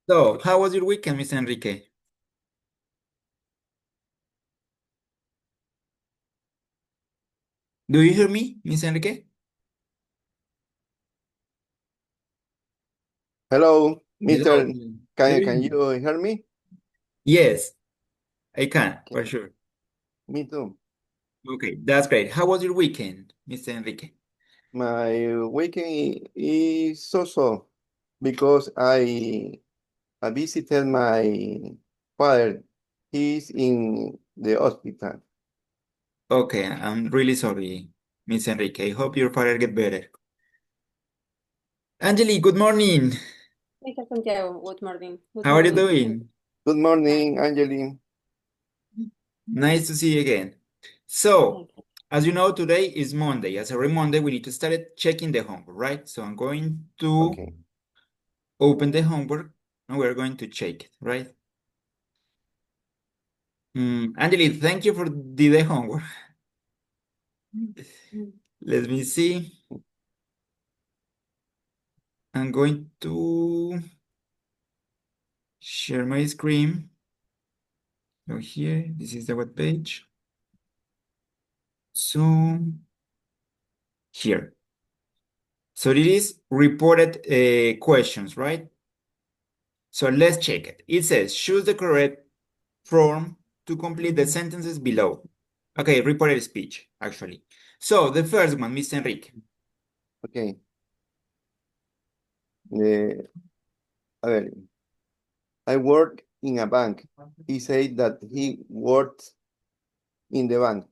So, how was your weekend, Miss Enrique? Do you hear me, Miss Enrique? Hello, Hello. Mr. Do you Can hear me? you hear me? Yes, I can, for Okay, sure. me too. Okay, that's great. How was your weekend, Mr. Enrique? My weekend is so because I visited my father. He's in the hospital. Okay, I'm really sorry, Miss Enrique. I hope your father get better. Angeli, good morning. Mr. Santiago, good morning. Good How are you morning. doing? Good Fine. morning, Angeline. Nice to see you again. So, Thank you. as you know, today is Monday. As every Monday, we need to start checking the homework, right? So I'm going to Okay. open the homework and we're going to check it, right? Angeli, thank you for the homework. Let me see. I'm going to share my screen. So here, this is the web page. So here. So it is reported questions, right? So let's check it. It says, choose the correct form to complete the sentences below. Okay, reported speech, actually. So the first one, Mr. Enrique. Okay. Eh, a ver, I work in a bank. He said that he worked in the bank.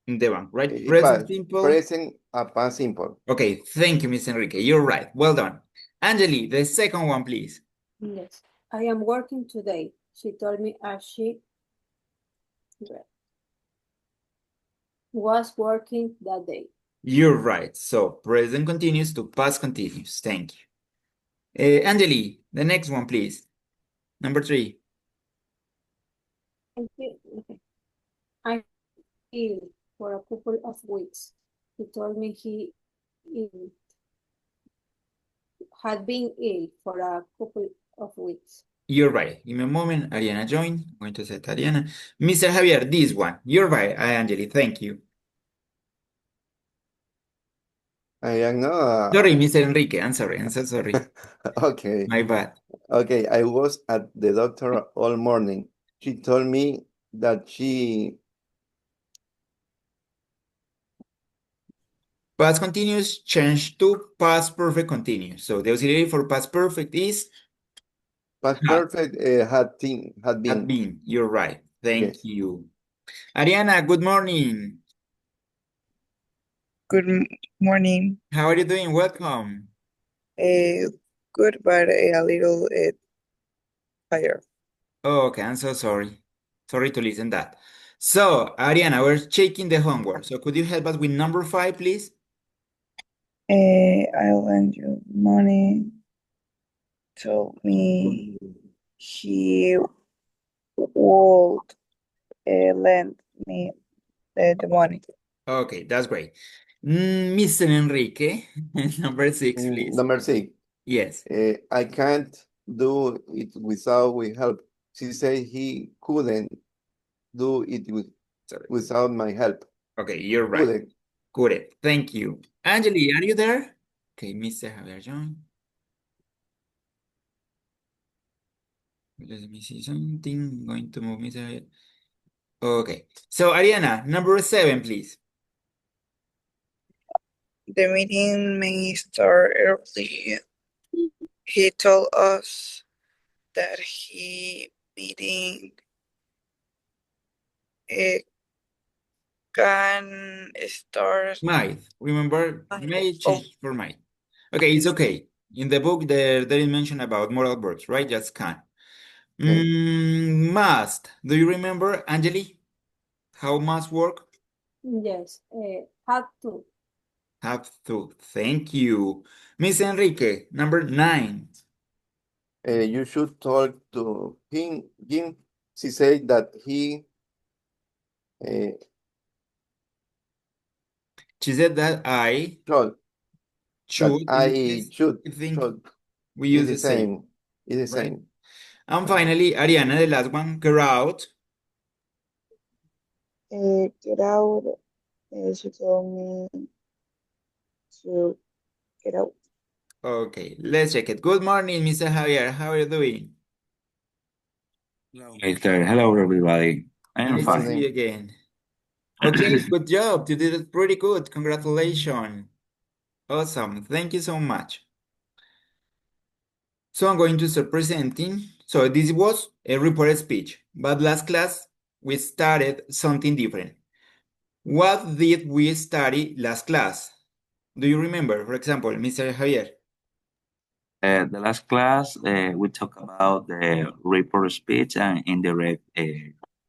In the bank, right? Present simple. Present a past simple. Okay, thank you, Mr. Enrique. You're right. Well done. Angeli, the second one, please. Yes. I am working today. She told me as she was working that day. You're right. So present continuous to past continuous. Thank you. Angeli, the next one, please. Number 3. Okay. I'm ill for a couple of weeks. He told me he ill, had been ill for a couple of weeks. You're right. Give me a moment. Ariana joined. I'm going to set Ariana. Mr. Javier, this one. You're right, Angeli. Thank you. I am Sorry, not. Mr. Enrique. I'm sorry. I'm so sorry. Okay. My bad. Okay, I was at the doctor all morning. She told me that she Past continuous change to past perfect continuous. So the auxiliary for past perfect is past had. perfect had Had been. been. You're right. Thank Yes. you. Ariana, good morning. Morning. How are you doing? Welcome. Uh, Good, but a little tired. Oh, okay, I'm so sorry. Sorry to listen that. So, Ariana, we're checking the homework. So could you help us with number 5, please? I'll lend you money. Told me he would lend me the money. Okay, that's great. Mr. Enrique, number 6, please. Number 6. Yes. I can't do it without with help. She said he couldn't do it Sorry. without my help. Okay, you're right. Couldn't. Good. Thank you. Angeli, are you there? Okay, Mr. Javier John. Let me see something. I'm going to move Mr. Javier. Okay. So, Ariana, number 7, please. The meeting may start early. He told us that he meeting uh, can start. Might. Remember, may Oh, change for might. Okay, it's okay. In the book, there is mention about moral verbs, right? Just can. Okay. Must. Do you remember, Angeli? How must work? Yes. Had to. Have to. Thank you. Miss Enrique, number 9. You should talk to him. She said that he uh, She said that I told that should. In this I case, should I think should we is use the the same, same. Is the right? same. And finally, Ariana, the last one, get out. Get out. She told me to get out. Okay, let's check it. Good morning, Mr. Javier. How are you doing? Hello, Mister. Hello, everybody. I am Nice to fine. see you again. Okay, good job. You did it pretty good. Congratulations. Awesome. Thank you so much. So I'm going to start presenting. So this was a reported speech, but last class we started something different. What did we study last class? Do you remember, for example, Mr. Javier? The last class, we talked about the report speech and indirect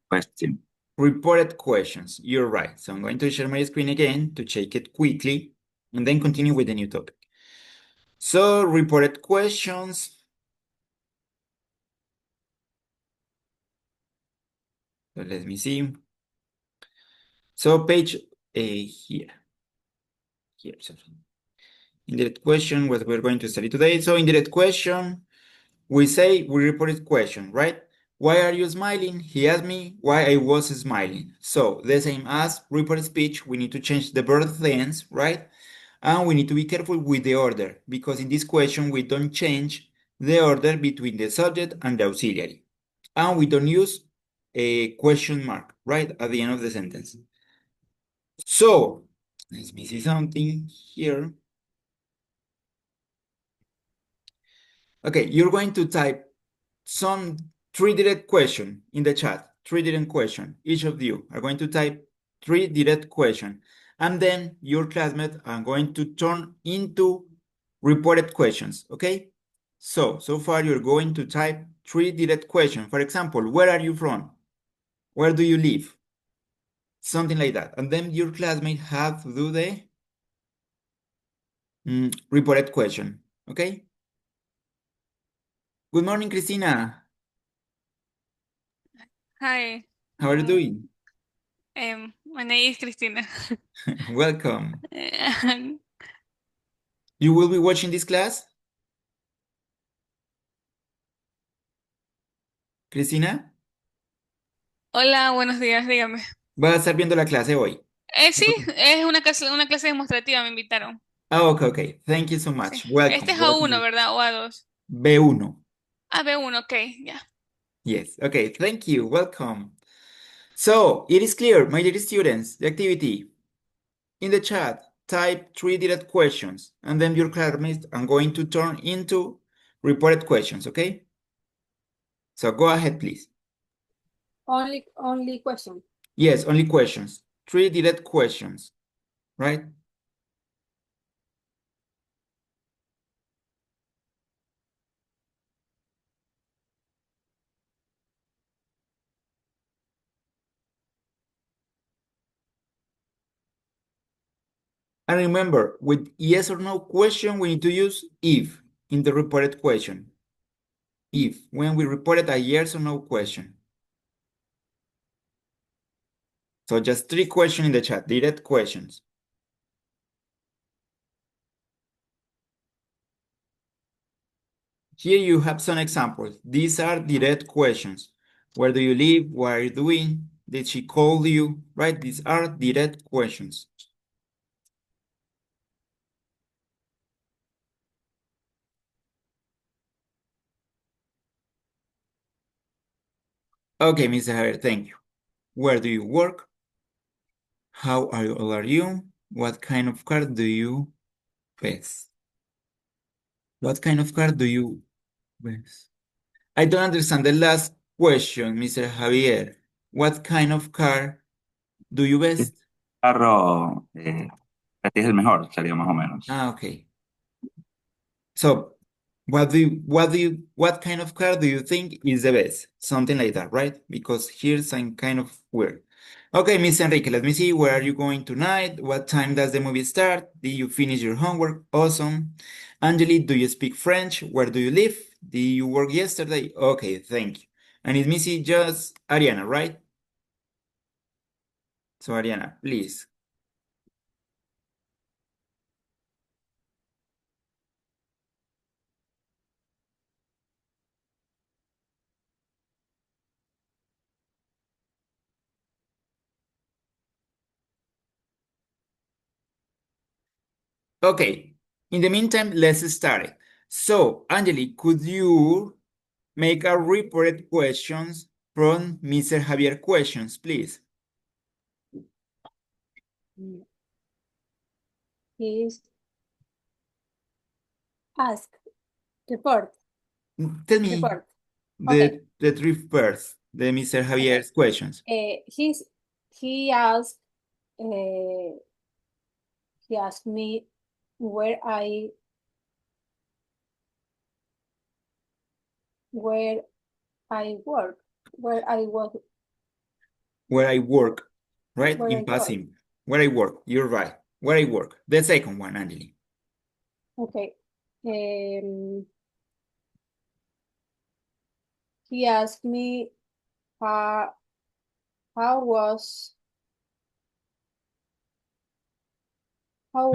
question. Reported questions. You're right. So I'm going to share my screen again to check it quickly and then continue with the new topic. So reported questions. So let me see. So page here. So indirect question, what we're going to study today. So indirect question, we say we reported question, right? Why are you smiling? He asked me why I was smiling. So the same as reported speech, we need to change the verb tense, right? And we need to be careful with the order because in this question, we don't change the order between the subject and the auxiliary. And we don't use a question mark, right? At the end of the sentence. So, let me see something here. Okay, you're going to type some 3 direct question in the chat, 3 direct question. Each of you are going to type 3 direct question. And then your classmates are going to turn into reported questions, okay? So far you're going to type 3 direct questions. For example, where are you from? Where do you live? Something like that. And then your classmate have to do the reported question, okay? Good morning, Christina. Hi. How are you doing? My name is Cristina. Welcome. You will be watching this class? Cristina, Hola, buenos días, dígame. vas a estar viendo la clase hoy. Sí, es una clase demostrativa, me invitaron. Okay. Thank you so Sí. much. Welcome. Este es Welcome. A1, ¿verdad? O A2. B1. B1, ok, ya. Yes. Okay. Thank you. Welcome. So it is clear, my dear students, the activity. In the chat, type 3 direct questions, and then your classmates are going to turn into reported questions, okay? So go ahead, please. Only question. Yes, only questions. 3 direct questions, right? And remember, with yes or no question, we need to use if in the reported question. If, when we reported a yes or no question. So just 3 questions in the chat, direct questions. Here you have some examples. These are direct questions. Where do you live? What are you doing? Did she call you? Right? These are direct questions. Okay, Mr. Javier, thank you. Where do you work? How old are you? What kind of car do you possess? What kind of car do you possess? I don't understand the last question, Mr. Javier. What kind of car do you best? Carro, este es el mejor, sería más o menos. Okay. So, what kind of car do you think is the best? Something like that, right? Because here's some kind of weird. Okay, Miss Enrique, let me see. Where are you going tonight? What time does the movie start? Did you finish your homework? Awesome. Angeli, do you speak French? Where do you live? Did you work yesterday? Okay, thank you. And it's missing just Ariana, right? So Ariana, please. Okay. In the meantime, let's start it. So, Angeli, could you make a reported questions from Mr. Javier questions, please? He's ask, report, Tell me report. Okay. the three first, the Mr. Javier's questions. He asked, he asked me where I work, where I work, Where I work, right? where I In work. past simple. Where I work, you're right. Where I work. The second one, Angeli. Okay. He asked me how was How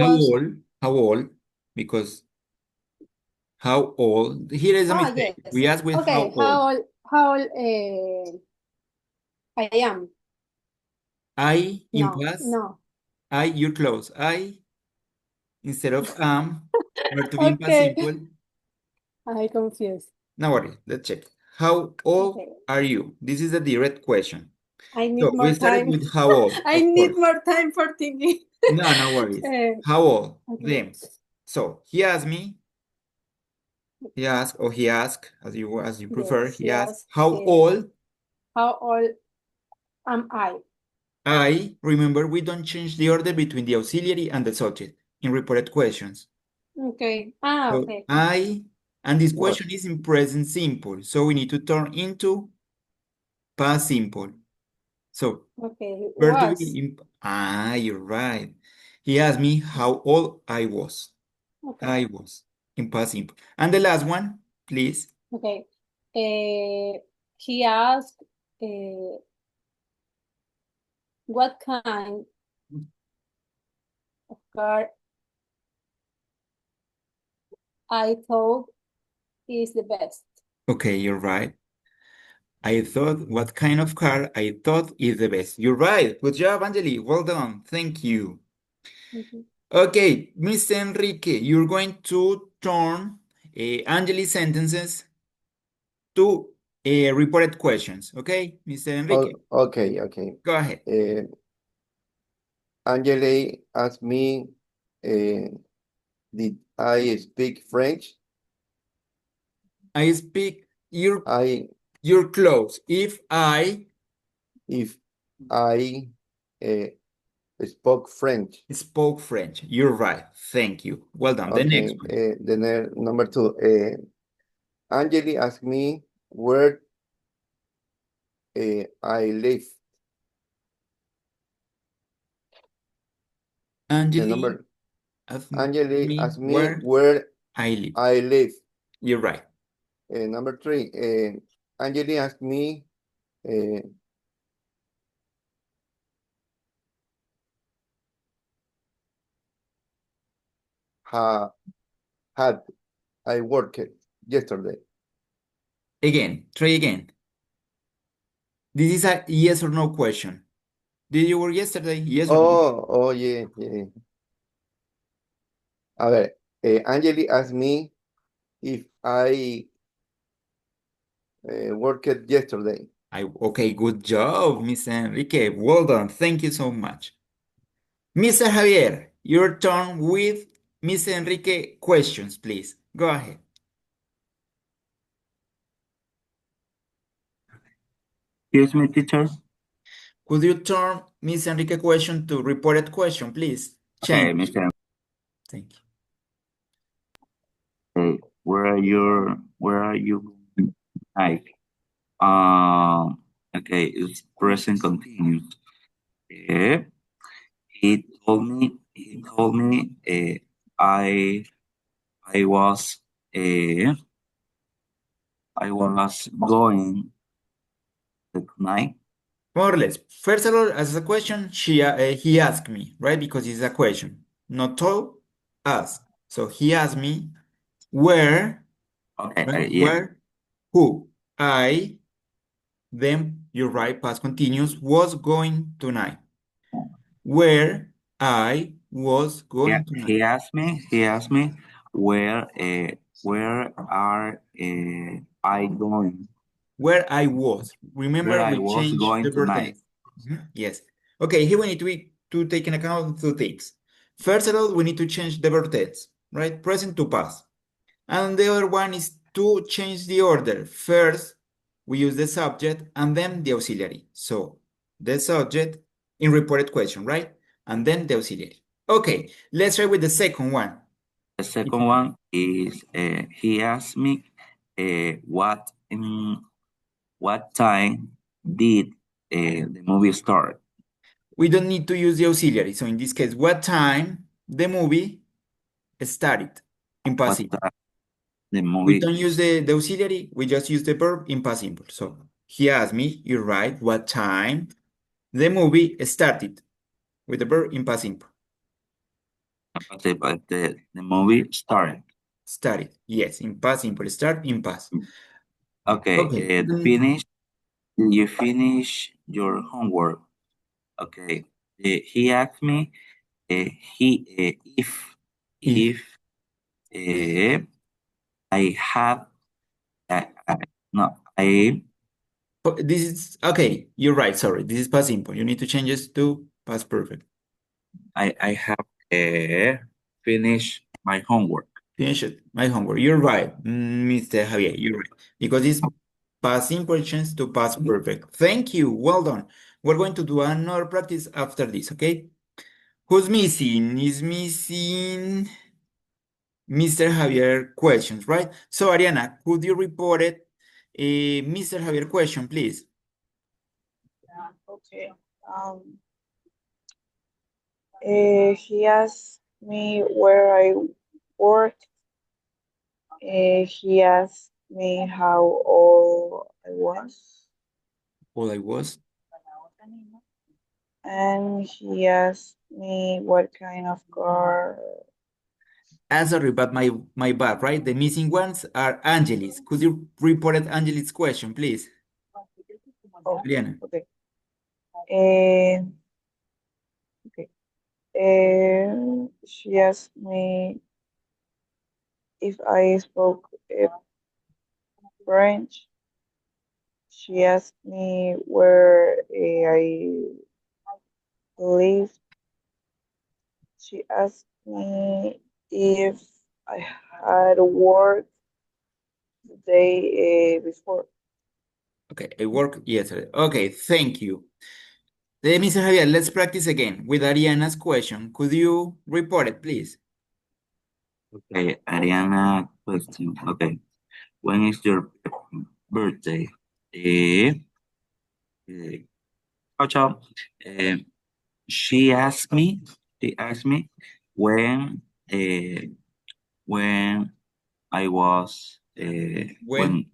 old? Because how old? Here is a mistake. yes. We ask with Okay, how old. how old I am. I in No, past. no. I, you're close. I instead of were to be in past Okay. simple. I confused. No worry, let's check. How old Okay. are you? This is a direct question. I need So more we started time. with how old, I of need course. more time for thinking. No worries. Eh, How old? okay. Them. So he asked me, he asked, as you prefer, Yes, he asked, yes. how old? How old am I? I remember we don't change the order between the auxiliary and the subject in reported questions. Okay. So Okay. and this Was. question is in present simple, so we need to turn into past simple. So Okay. verb to Was. be in, you're right. He asked me how old I was. Okay. I was in past simple. And the last one, please. Okay. He asked what kind of car I thought is the best. Okay, you're right. I thought what kind of car I thought is the best. You're right. Good job, Angeli. Well done. Thank you. Mhm. Okay, Mr. Enrique, you're going to turn Angeli's sentences to reported questions. Okay, Mr. Enrique, Okay. go ahead. Angela asked me, did I speak French? I speak, If you're close. If I spoke French. spoke French, you're right. Thank you. Well done. The next Okay, one. number two. Angeli asked me where I live. Angeli Angeli asked me where where I live. I live. You're right. Number three. Angeli asked me had I worked yesterday. Again, try again. This is a yes or no question. Did you work yesterday? Yes or no? Oh, yeah. A ver, Angeli asked me if I worked yesterday. Okay, good job, Mr. Enrique. Well done. Thank you so much. Mr. Javier, your turn with Mr. Enrique questions, please. Go ahead. Excuse me, teacher. Could you turn Mr. Enrique question to reported question, please? Okay, Change. Mr. Thank you. Where are you like? Okay, it's present continuous. He told me, I was, I was going tonight. More or less. First of all, as a question, he asked me, right? Because it's a question. Not told, asked. So he asked me where, Okay, right? yeah. Where, who, I, then you're right, past continuous, was going tonight. Where I was Yeah, going tonight. he asked me where are I going? Where I was. Remember, Where I we was changed going the verb tonight. tense. Yes. Okay, here we need to take into account two things. First of all, we need to change the verb tense, right? Present to past. And the other one is to change the order. First, we use the subject and then the auxiliary. So the subject in reported question, right? And then the auxiliary. Okay, let's try with the second one. The second one is he asked me what time did the movie start? We don't need to use the auxiliary. So in this case, what time the movie started in past What simple. time the We movie don't use the auxiliary, we just use the verb in past simple. So he asked me, you're right, what time the movie started with the verb in past simple. the movie started. Started, yes, in past simple, start in past. Okay, Okay, did you finish your homework? Okay, he asked me if I have no this is, okay, you're right, sorry, this is past simple. You need to change this to past perfect. I have finished my homework. Finish it, my homework. You're right, Mr. Javier, you're right. Because it's past simple change to past perfect. Thank you, well done. We're going to do another practice after this, okay? Who's missing? Is missing Mr. Javier questions, right? So, Ariana, could you report it? Mr. Javier question, please. Okay. He asked me where I work. He asked me how old I was. All I was. And he asked me what kind of car. Sorry, but my bad, right? The missing ones are Angelis. Could you report it Angelis question, please? Oh, Ariana. okay. Uh, okay. She asked me if I spoke French. She asked me where I live. She asked me if I had worked the day before. Okay, I work yesterday. Okay, thank you. Mr. Javier, let's practice again with Ariana's question. Could you report it, please? Okay, Ariana question. Okay, when is your birthday? Ciao, ciao. She asked me. She asked me when when I was When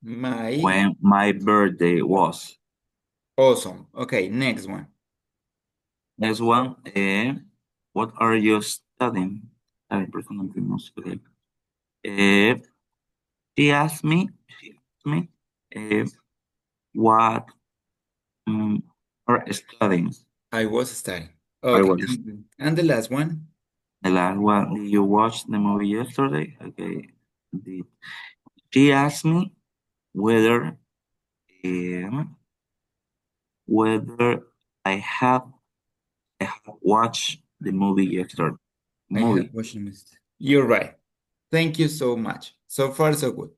my when my birthday was. awesome. Okay, next one. Next one. What are you studying? Ay, personal primos, okay. She asked me. She asked me. What are studying? I was studying. I Okay, was. and the last one. The last one. Did you watch the movie yesterday? Okay. Did she asked me whether whether I have watched the movie yesterday. I have Movie. watched mist. You're right. Thank you so much. So far, so good.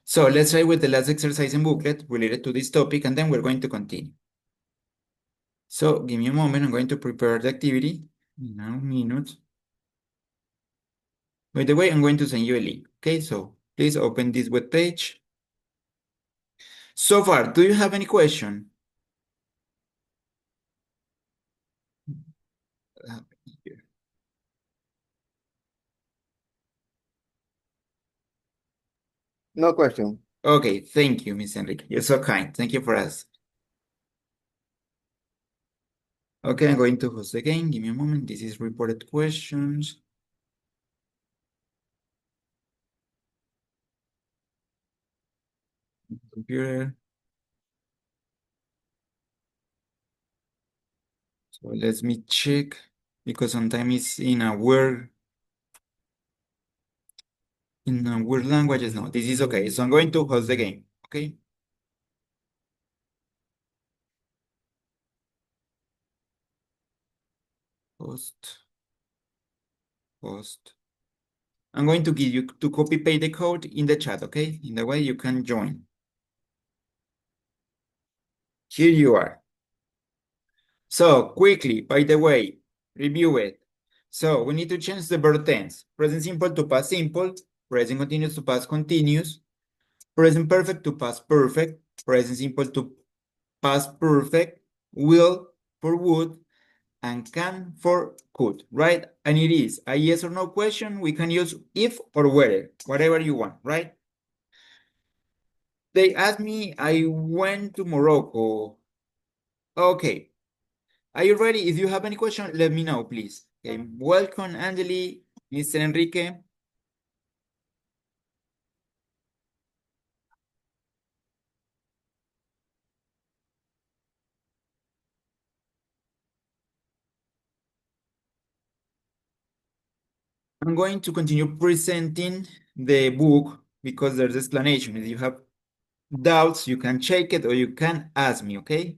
So let's try with the last exercise in booklet related to this topic, and then we're going to continue. So give me a moment. I'm going to prepare the activity. Now, minutes. By the way, I'm going to send you a link. Okay, so please open this web page. So far, do you have any question? Here. No question. Okay, thank you, Miss Enrique. You're so kind. Thank you for us. Okay, I'm going to host again. Give me a moment. This is reported questions. Computer. So let me check because sometimes it's in a weird languages. No, this is okay. So I'm going to host the game. Okay. Host. I'm going to give you to copy paste the code in the chat, okay? In the way you can join. Here you are. So quickly, by the way, review it. So we need to change the verb tense. Present simple to past simple. Present continuous to past continuous. Present perfect to past perfect. Present simple to past perfect. Will for would. And can for could, right? And it is a yes or no question. We can use if or whether, whatever you want, right? They asked me, I went to Morocco. Okay. Are you ready? If you have any question, let me know, please. Okay. Welcome, Angeli, Mr. Enrique. I'm going to continue presenting the book because there's explanation. If you have doubts, you can check it or you can ask me, okay?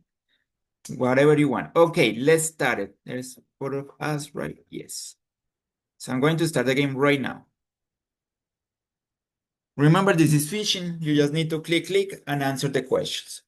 Whatever you want. Okay, let's start it. There's a photo of us, right? Yes. So I'm going to start the game right now. Remember, this is fishing. You just need to click, and answer the questions.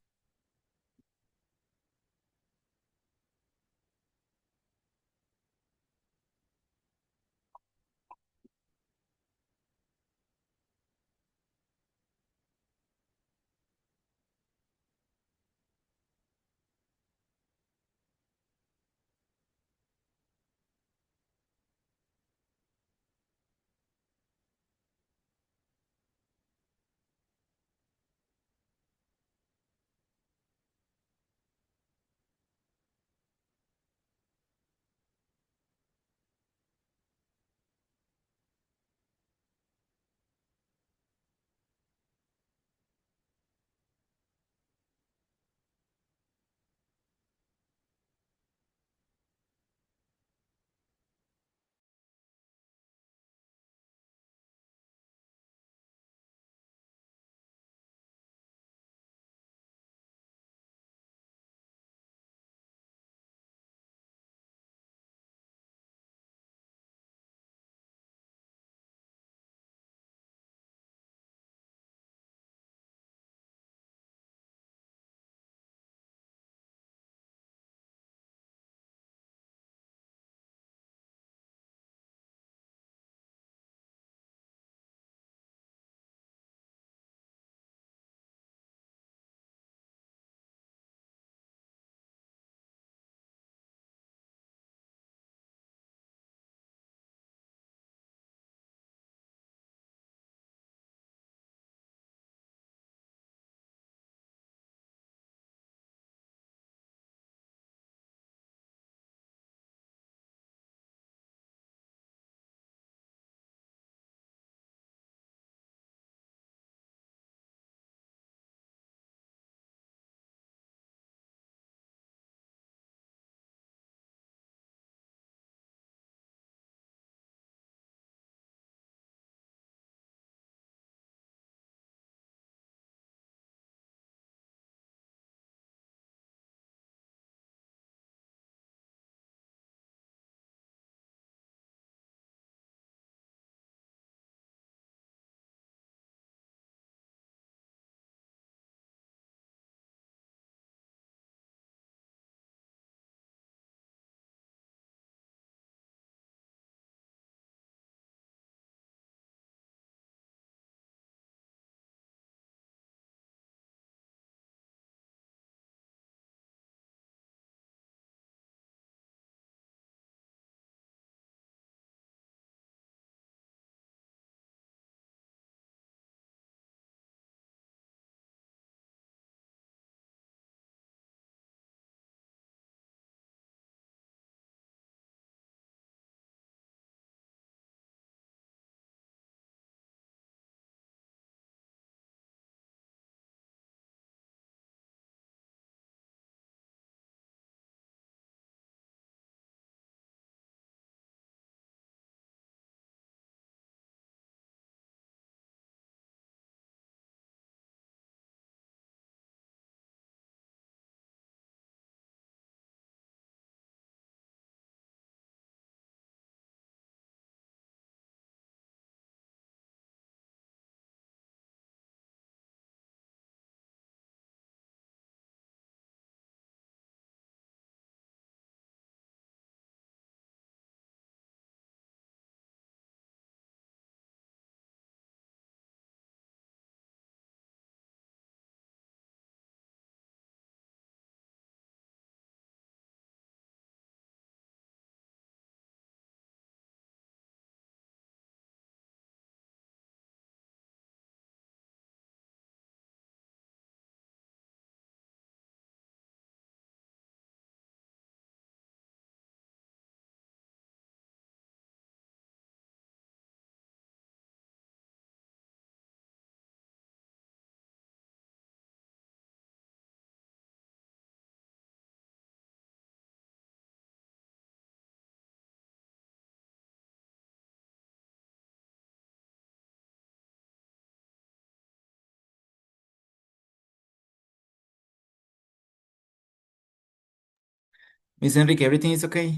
Miss Enrique, everything is okay?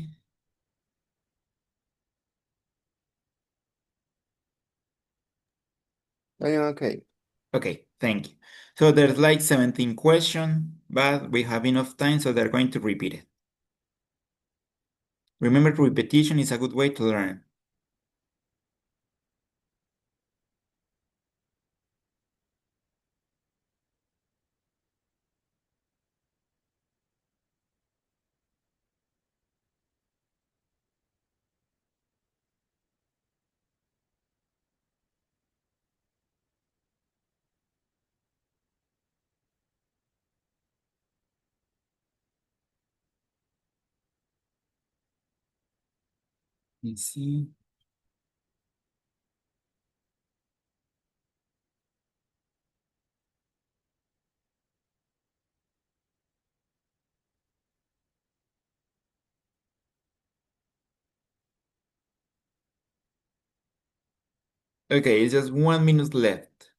I am okay. Okay, thank you. So there's like 17 questions, but we have enough time, so they're going to repeat it. Remember, repetition is a good way to learn. Let's see. Okay, it's just 1 minute left.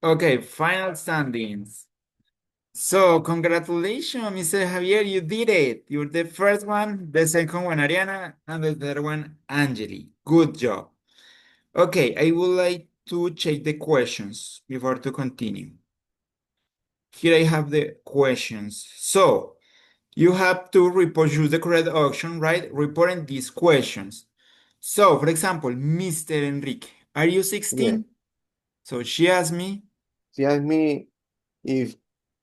Okay, final standings. So, congratulations, Mr. Javier, you did it. You're the first one, the second one, Ariana, and the third one, Angeli. Good job. Okay, I would like to check the questions before to continue. Here I have the questions. So, you have to choose the correct option, right? Reporting these questions. So, for example, Mr. Enrique, are you 16? Yeah. So she asked me, She asked me if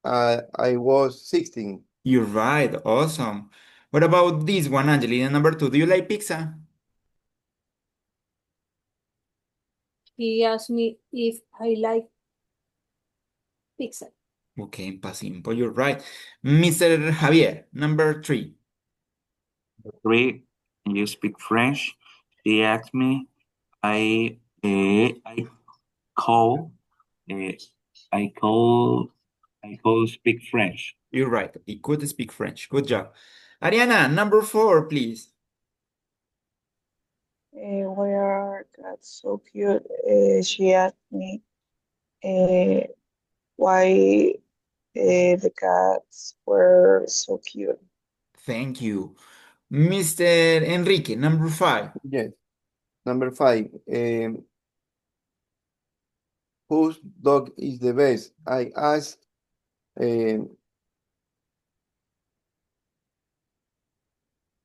I was 16. you're right, awesome. What about this one, Angelina, number 2? Do you like pizza? He asked me if I like pizza. Okay, simple, you're right. Mr. Javier, number 3. 3, you speak French? She asked me. I call, uh, I call, I call speak French. You're right, he could speak French. Good job. Ariana, number 4, please. Why are cats so cute? She asked me why the cats were so cute. Thank you. Mr. Enrique, number 5. Yes. Number 5. Whose dog is the best? I asked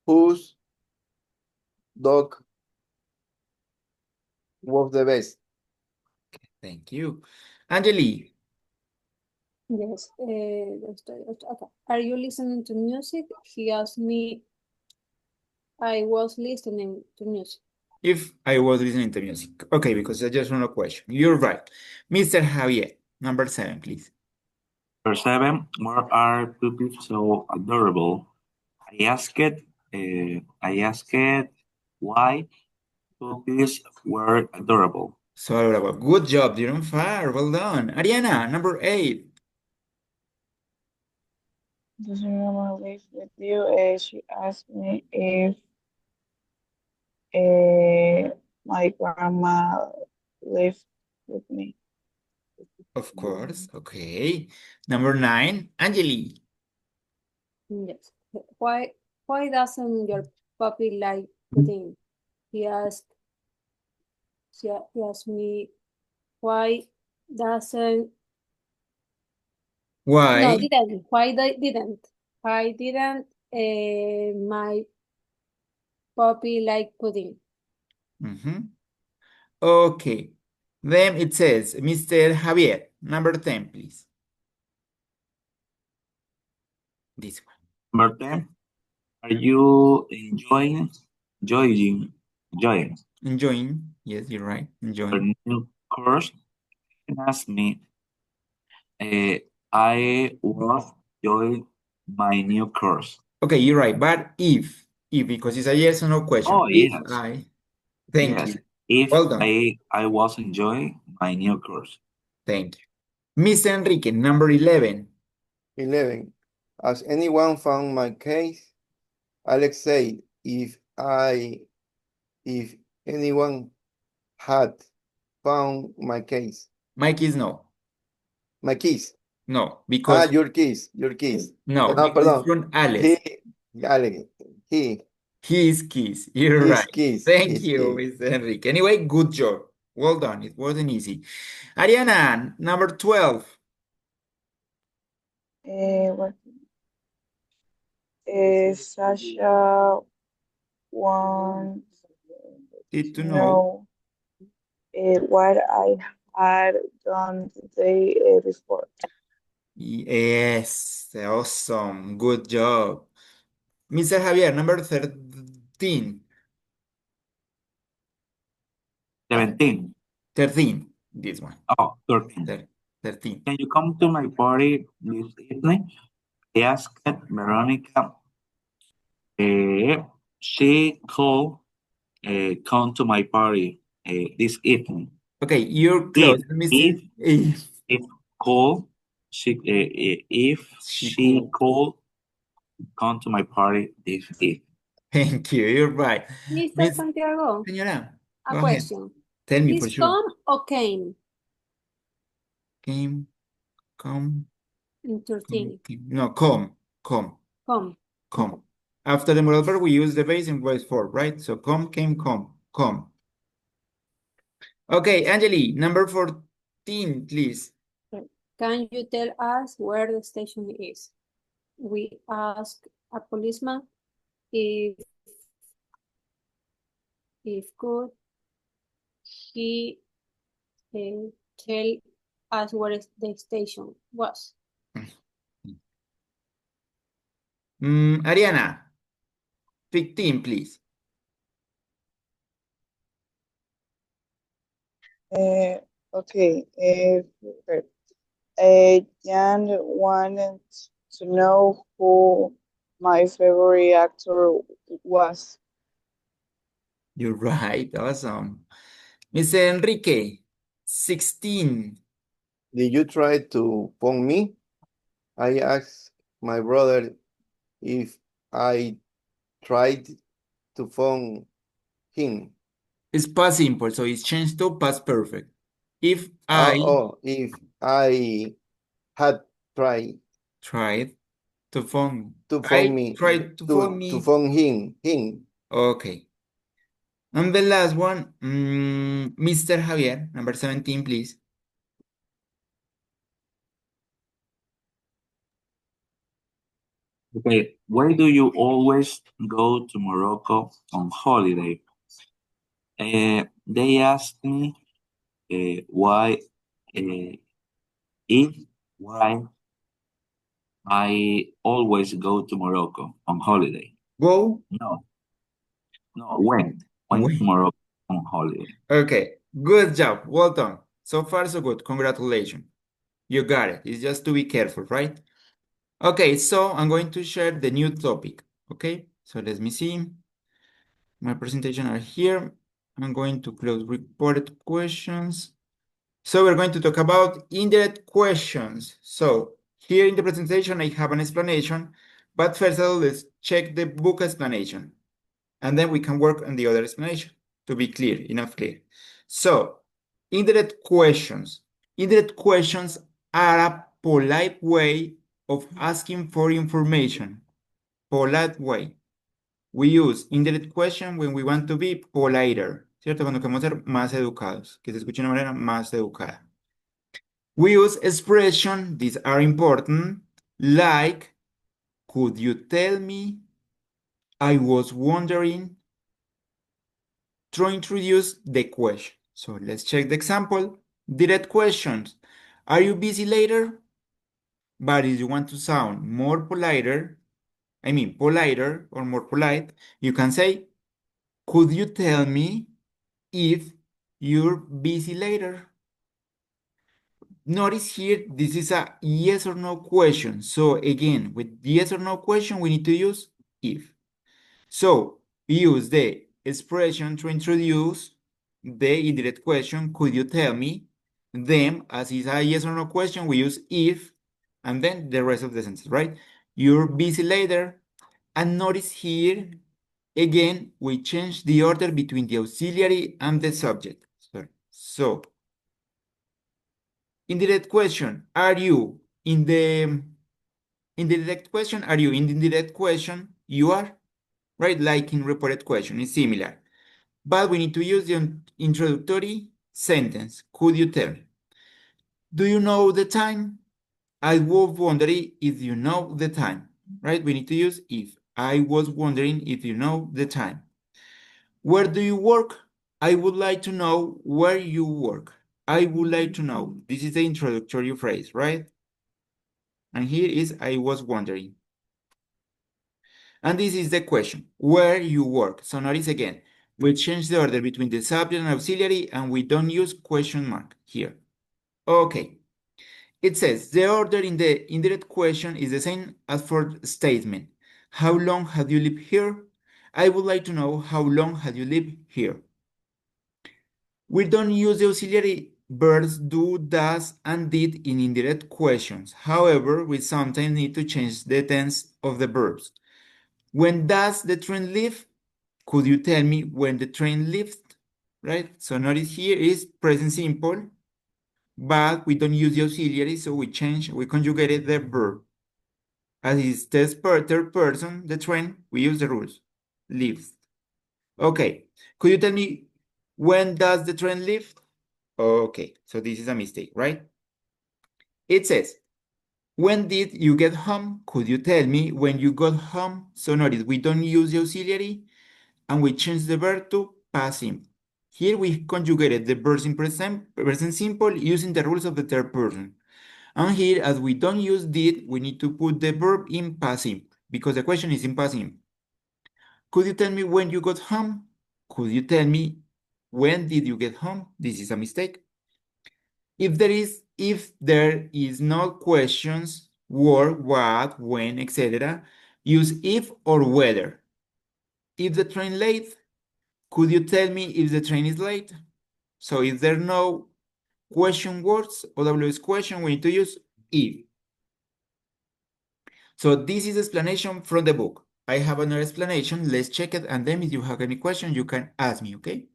whose dog was the best. Thank you. Angeli, Yes. Okay. Are you listening to music? He asked me. I was listening to music. if I was listening to music. Okay, because I just want a question. You're right. Mr. Javier, number 7, please. Number 7, why are puppies so adorable? I asked why puppies were adorable. So, adorable. Good job. You're on fire. Well done. Ariana, number 8. Does your mama live with you? She asked me if my grandma lived with me. Of course. Okay. Number 9, Angeli. Yes. Why doesn't your puppy like pudding? He asked. He asked me why doesn't No, Why? didn't. Why didn't? Why didn't my puppy like pudding? Mhm. Okay. Then it says, Mr. Javier, number 10, please. This one. Number 10, are you enjoying Enjoying. Yes, you're right. your Enjoying. new course? You can ask me, I was enjoying my new course. Okay, you're right. But if, because it's a yes or no question. Oh, If yes. I, thank Yes, you. if Well done. I was enjoying my new course. Thank you. Miss Enrique, number 11. 11. Has anyone found my case? Alex said, if anyone had found my case, Mike is no. my keys. No, because Your keys. no, because it's Perdón. from Alex. Alex, His keys. You're his right. keys. Thank His you, keys. Mr. Enrique. Anyway, good job. Well done. It wasn't easy. Ariana, number 12. What? Sasha wants Need to to know. know what I had done the day before. Yes, awesome. Good job. Mr. Javier, number 13. 17. 13, this one. Oh, 13. 13. Can you come to my party this evening? I asked Veronica. She could come to my party this evening. Okay, you're If close, Mr. if could if She she could. could come to my party this evening. Thank you, you're right. Mr. Miss Santiago, Señora, a go ahead. question. Tell me for Is sure. come or came Come. in 13? No, come. Come. After the modal verb, we use the base in voice form, right? So come, came, come. Okay, Angeli, number 14, please. Can you tell us where the station is? We ask a policeman if could he tell us where the station was. Ariana, 15, please. Okay. Jan wanted to know who my favorite actor was. You're right, awesome. Mr. Enrique, 16. Did you try to phone me? I asked my brother if I tried to phone him. It's past simple, so it's changed to past perfect. If I If I had tried tried to phone, to I phone me, tried to phone me. to phone him. Okay. And the last one, Mr. Javier, number 17, please. Okay, why do you always go to Morocco on holiday? They asked me why I always go to Morocco on holiday. Go. No, when to Morocco on holiday. Okay, good job. Well done. So far, so good. Congratulations. You got it. It's just to be careful, right? Okay, so I'm going to share the new topic. Okay, so let me see. My presentation are here. I'm going to close reported questions. So we're going to talk about indirect questions. So here in the presentation, I have an explanation, but first of all, let's check the book explanation. And then we can work on the other explanation to be clear, enough clear. So indirect questions. Indirect questions are a polite way of asking for information. Polite way. We use indirect question when we want to be politer, ¿cierto? Cuando queremos ser más educados, que se escuche de una manera más educada. We use expressions, these are important, like, could you tell me? I was wondering, to introduce the question. So let's check the example. Direct questions. Are you busy later? But if you want to sound more politer or more polite, you can say, could you tell me if you're busy later? Notice here, this is a yes or no question. So again, with yes or no question, we need to use if. So we use the expression to introduce the indirect question, could you tell me? Then, as is a yes or no question, we use if, and then the rest of the sentence, right? You're busy later. And notice here, again, we change the order between the auxiliary and the subject. Sorry. So, indirect question, are you in the indirect question? Are you in the indirect question? You are, right? Like in reported question, it's similar. But we need to use the introductory sentence. Could you tell me? Do you know the time? I was wondering if you know the time, right? We need to use if. I was wondering if you know the time. Where do you work? I would like to know where you work. I would like to know. This is the introductory phrase, right? And here is I was wondering. And this is the question, where you work. So notice again, we change the order between the subject and auxiliary, and we don't use question mark here. Okay. It says the order in the indirect question is the same as for statement. How long have you lived here? I would like to know how long have you lived here? We don't use the auxiliary verbs do, does, and did in indirect questions. However, we sometimes need to change the tense of the verbs. When does the train leave? Could you tell me when the train leaves? Right? So notice here is present simple, but we don't use the auxiliary, so we conjugated the verb. As is third person, the train, we use the rules. Leaves. Okay. Could you tell me when does the train leave? Okay, so this is a mistake, right? It says, when did you get home? Could you tell me when you got home? So notice, we don't use the auxiliary, and we change the verb to past simple. Here we conjugated the verb in present simple using the rules of the third person. And here, as we don't use did, we need to put the verb in past simple because the question is in past simple. Could you tell me when you got home? Could you tell me when did you get home? This is a mistake. If there is no questions, what, when, etc., use if or whether. If the train late, could you tell me if the train is late? So if there are no question words, OWS question, we need to use if. So this is explanation from the book. I have another explanation. Let's check it. And then if you have any question, you can ask me, okay?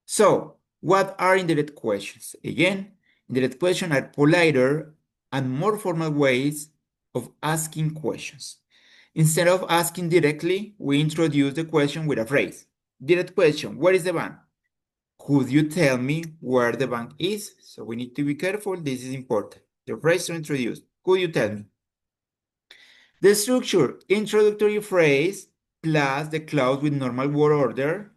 So what are indirect questions? Again, indirect questions are politer and more formal ways of asking questions. Instead of asking directly, we introduce the question with a phrase. Direct question, where is the bank? Could you tell me where the bank is? So we need to be careful. This is important. The phrase to introduce. Could you tell me? The structure, introductory phrase plus the clause with normal word order.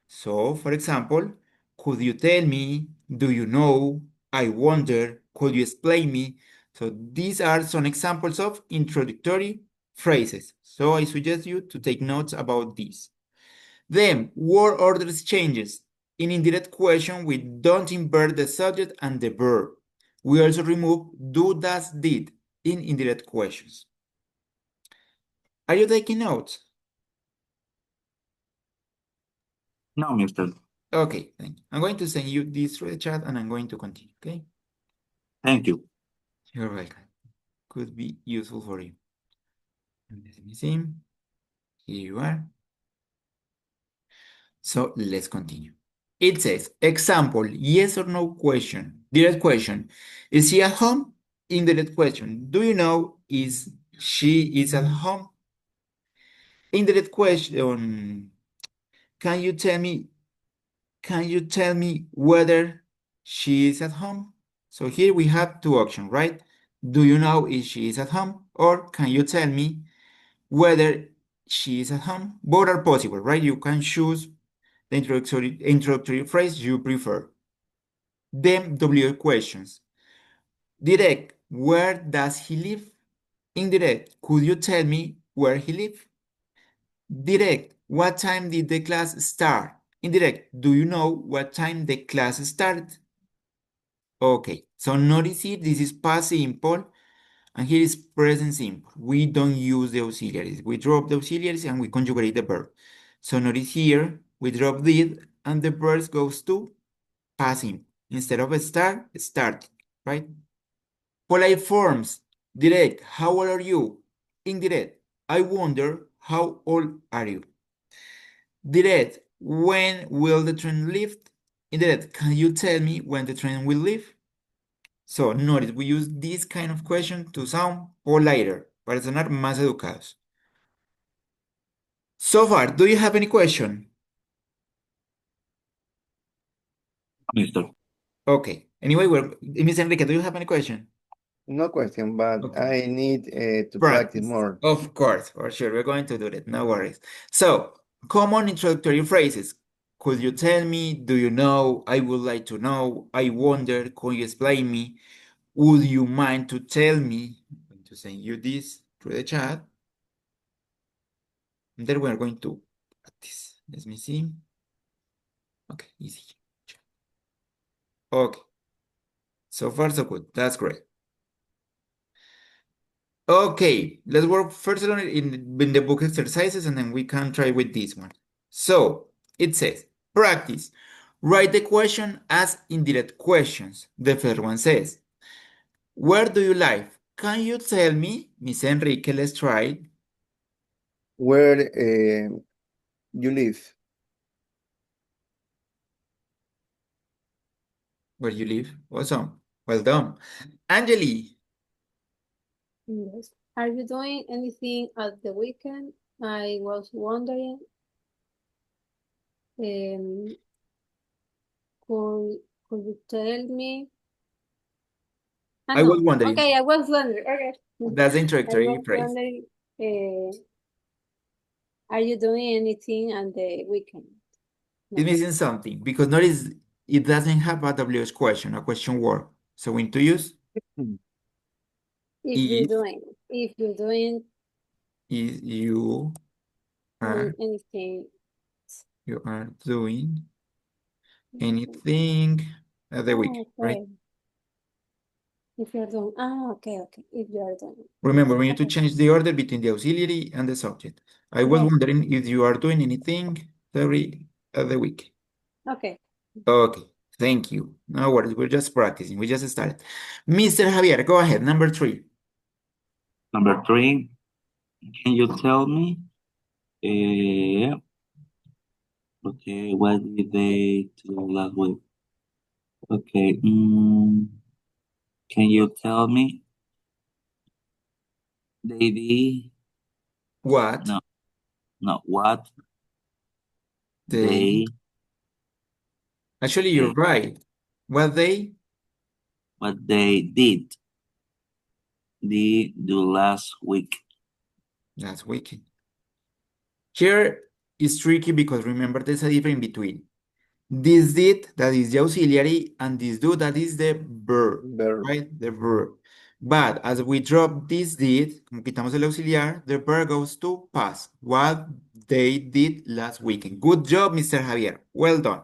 So, for example, could you tell me? Do you know? I wonder. Could you explain me? So these are some examples of introductory phrases. So I suggest you to take notes about these. Then, word orders changes. In indirect question, we don't invert the subject and the verb. We also remove do, does, did in indirect questions. Are you taking notes? No, Mr. Okay, thank you. I'm going to send you this through the chat and I'm going to continue, okay? Thank you. You're welcome. Could be useful for you. Let me see. Here you are. So let's continue. It says, example, yes or no question. Direct question. Is she at home? Indirect question. Do you know is she is at home? Indirect question. Can you tell me whether she is at home? So here we have two options, right? Do you know if she is at home? Or can you tell me whether she is at home? Both are possible, right? You can choose the introductory phrase you prefer. Then W questions. Direct, where does he live? Indirect, could you tell me where he lives? Direct, what time did the class start? Indirect, do you know what time the class started? Okay, so notice here, this is past simple, and here is present simple. We don't use the auxiliaries. We drop the auxiliaries and we conjugate the verb. So notice here, we drop did, and the verb goes to past simple. Instead of start, started, right? Polite forms. Direct, how old are you? Indirect, I wonder, how old are you? Direct, when will the train leave? Indirect, can you tell me when the train will leave? So notice, we use this kind of question to sound politer, para sonar más educados. So far, do you have any question? Mister. Okay. Anyway, Miss Enrique, do you have any question? No question, but Okay. I need to practice more. Of course, for sure. We're going to do that. No worries. So, common introductory phrases. Could you tell me? Do you know? I would like to know. I wonder. Could you explain me? Would you mind to tell me? I'm going to send you this through the chat. And then we're going to practice. Let me see. Okay, easy. Okay. So far, so good. That's great. Okay, let's work first on it in the book exercises and then we can try with this one. So it says, practice. Write the question as indirect questions. The first one says, where do you live? Can you tell me? Miss Enrique, let's try. Where you live? Where you live? Awesome. Well done. Angeli, Yes. Are you doing anything at the weekend? I was wondering. Um, could you tell me? I was wondering. Okay, I was wondering. Okay. That's the I introductory was phrase. wondering, are you doing anything on the weekend? No. It's missing something because notice it doesn't have a WH question, a question word. So we need to use If you're doing is you are anything. you are doing anything at the weekend, right? Okay. If you're doing, okay. If you are doing. Remember, we need to Okay. change the order between the auxiliary and the subject. I was Yes. wondering if you are doing anything at the weekend. Okay. Okay, thank you. No worries, we're just practicing. We just started. Mr. Javier, go ahead. Number 3. Number 3, can you tell me? Okay, what did they do last week? Okay, can you tell me? They did. What? No, what They. Actually, you're right. What they did do last week. Last weekend. Here is tricky because remember there's a difference between this did, that is the auxiliary, and this do, that is the verb, right? The verb. But as we drop this did, como quitamos el auxiliar, the verb goes to past. What they did last weekend. Good job, Mr. Javier. Well done.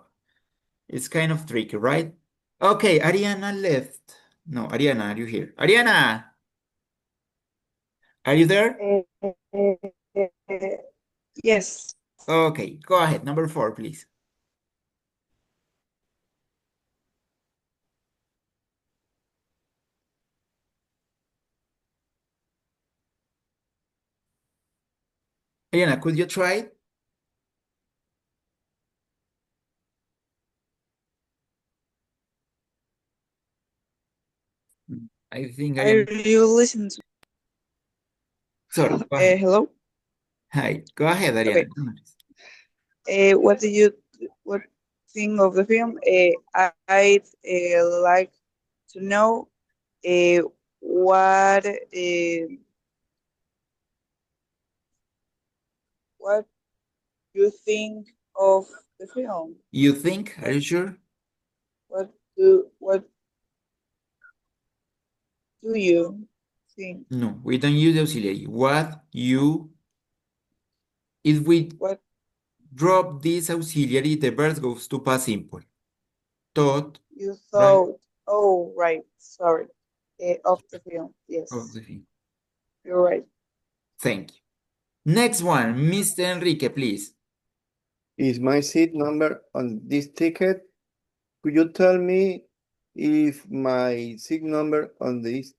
It's kind of tricky, right? Okay, Ariana left. No, Ariana, are you here? Ariana! Are you there? Yes. Okay, go ahead. Number 4, please. Ariana, could you try it? I think Are Ariana. you listening to Sorry, go ahead. hello? Hi, go ahead, Ariana. What think of the film? I like to know what what you think of the film. You think? Are you sure? What do you think? No, we don't use the auxiliary. If we What drop this auxiliary, the verb goes to past simple. Thought, you right, thought? Oh, right. Sorry. Of the film. of Yes, the thing. you're right. Thank you. Next one, Mr. Enrique, please. Is my seat number on this ticket? Could you tell me if my seat number on this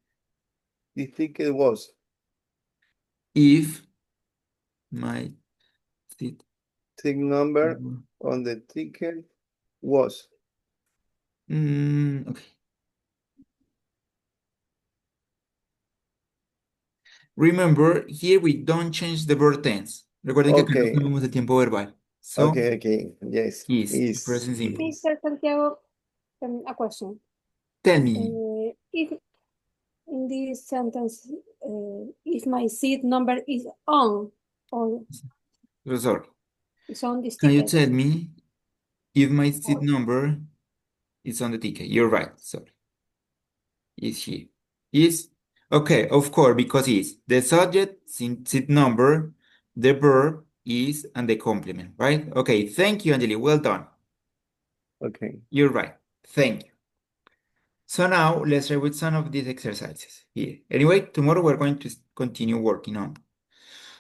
ticket was? If my seat Seat number on the ticket was. Okay. Remember, here we don't change the verb tense. Recuerden que acá no Okay. cambiamos el tiempo verbal. So, Okay. Yes. is present simple. Mr. Santiago, a question. Tell me, If in this sentence, if my seat number is on or professor, is on this can you ticket. tell me if my seat number is on the ticket? You're right, sorry. Is here. Is, okay, of course, because is the subject, seat number, the verb is, and the complement, right? Okay, thank you, Angeli, well done. Okay. You're right, thank you. So now let's try with some of these exercises here. Anyway, tomorrow we're going to continue working on.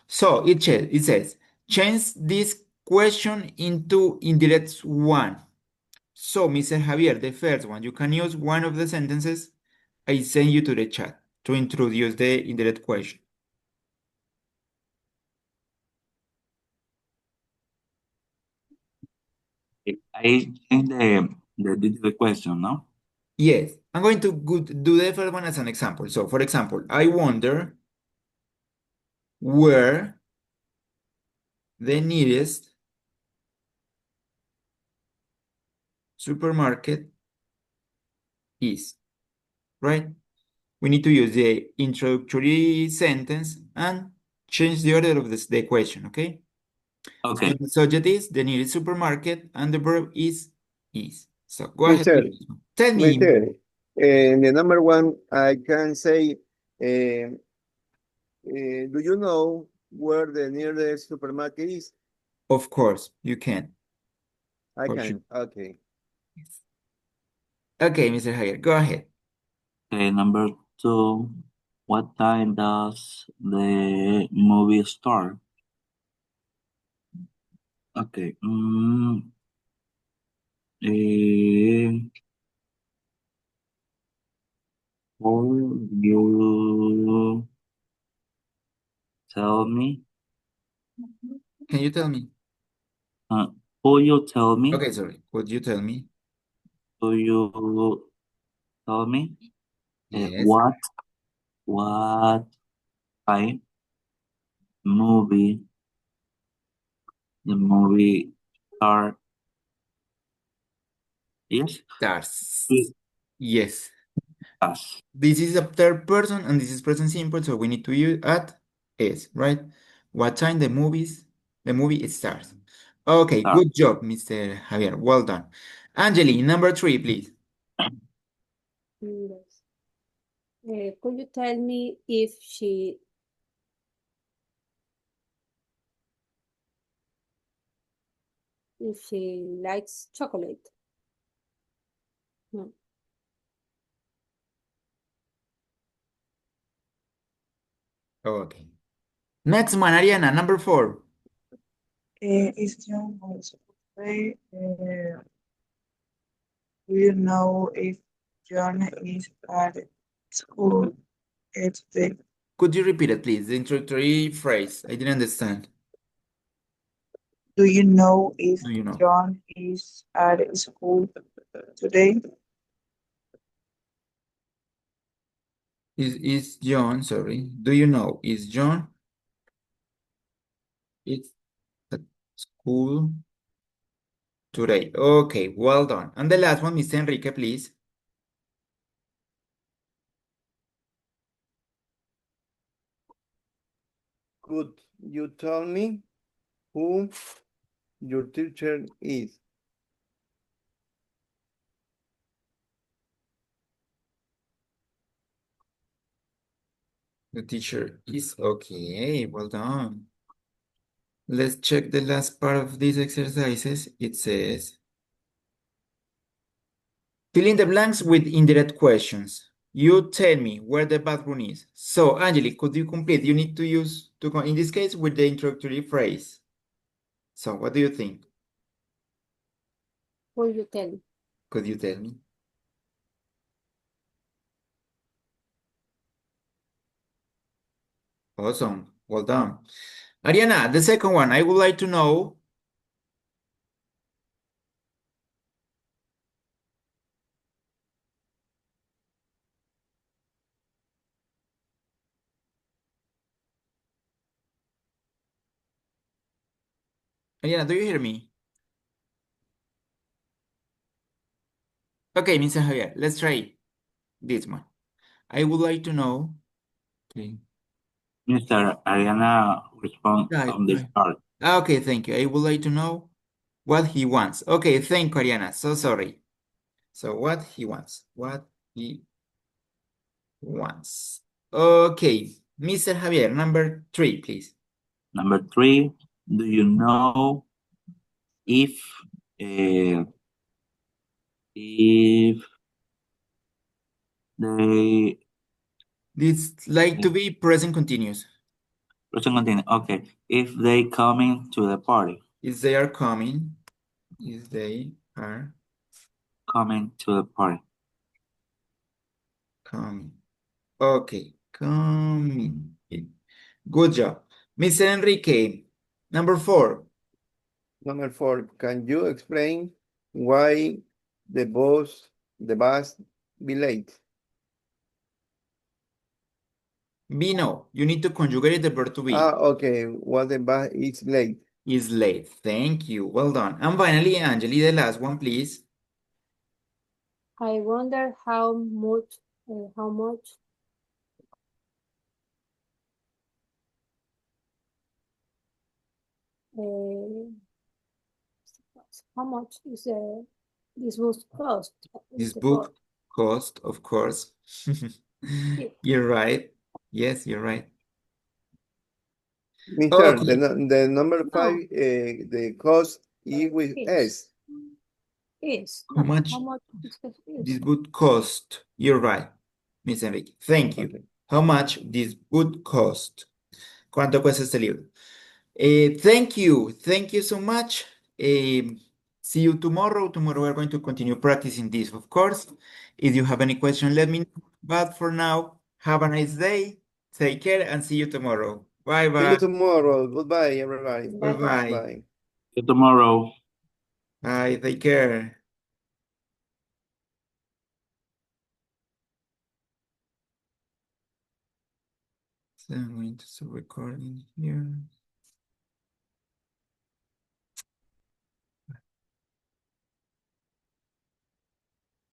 So it says, change this question into indirect one. So, Mr. Javier, the first one, you can use one of the sentences I send you to the chat to introduce the indirect question. I change the digital question, no? Yes, I'm going to do the first one as an example. So, for example, I wonder where the nearest supermarket is, right? We need to use the introductory sentence and change the order of the question, okay? Okay. So the subject is the nearest supermarket and the verb is. So go ahead. Mister, with this one. Tell me, the number one, I can say, do you know where the nearest supermarket is? of course, you can. I For can. sure. Okay. Okay, Mr. Hager, go ahead. Okay, number two, what time does the movie start? Okay. Will you tell me? Can you tell me? Will you tell me? Okay, sorry. Could you tell me? Will you tell me? Yes. What time the movie start? Yes. Stars. Yes. Yes. Us. This is a third person and this is present simple, so we need to use at is, right? What time the movie starts. Okay, Start. good job, Mr. Javier. Well done. Angeli, number 3, please. Yes. Could you tell me if she likes chocolate? No. Okay. Next one, Ariana, number 4. Is John also play? Do you know if John is at school today? Could you repeat it, please? The introductory phrase. I didn't understand. Do you know if Do you know? John is at school today? Is John, sorry. Do you know? Is John? It's at school today. Okay, well done. And the last one, Mr. Enrique, please. could you tell me who your teacher is? The teacher is okay. Well done. Let's check the last part of these exercises. It says, fill in the blanks with indirect questions. You tell me where the bathroom is. So, Angelique, could you complete? You need to use, in this case, with the introductory phrase. So, what do you think? Will you tell me? Could you tell me? Awesome. Well done. Ariana, the second one, I would like to know. Ariana, do you hear me? Okay, Mr. Javier, let's try this one. I would like to know. Okay. Mr. Ariana respond Right, on this right. part. Okay, thank you. I would like to know what he wants. Okay, thank you, Ariana. So sorry. So what he wants. What he wants. Okay, Mr. Javier, number 3, please. Number 3, do you know if they This like to be present continuous. present continuous? Okay, if they coming to the party, If they are coming. If they are coming to the party. coming. Okay, coming. Good job. Mr. Enrique, number 4. Number 4, can you explain why the bus be late? Be no. You need to conjugate the verb to be. Okay, why the bus is late? Is late. Thank you. Well done. And finally, Angeli, the last one, please. I wonder how much is this book cost? This book cost, of course. You're right. Yes, you're right. Mister, Okay. the number 5, the cost is with S. How much is this would cost? You're right, Miss Enrique. Thank you. Okay. How much this would cost? ¿Cuánto cuesta este libro? Thank you. Thank you so much. See you tomorrow. Tomorrow we're going to continue practicing this, of course. If you have any question, let me know. But for now, have a nice day. Take care and see you tomorrow. See you Bye-bye. tomorrow. Goodbye, everybody. Bye-bye. Bye. See you tomorrow. Bye. Take care. So I'm going to start recording here.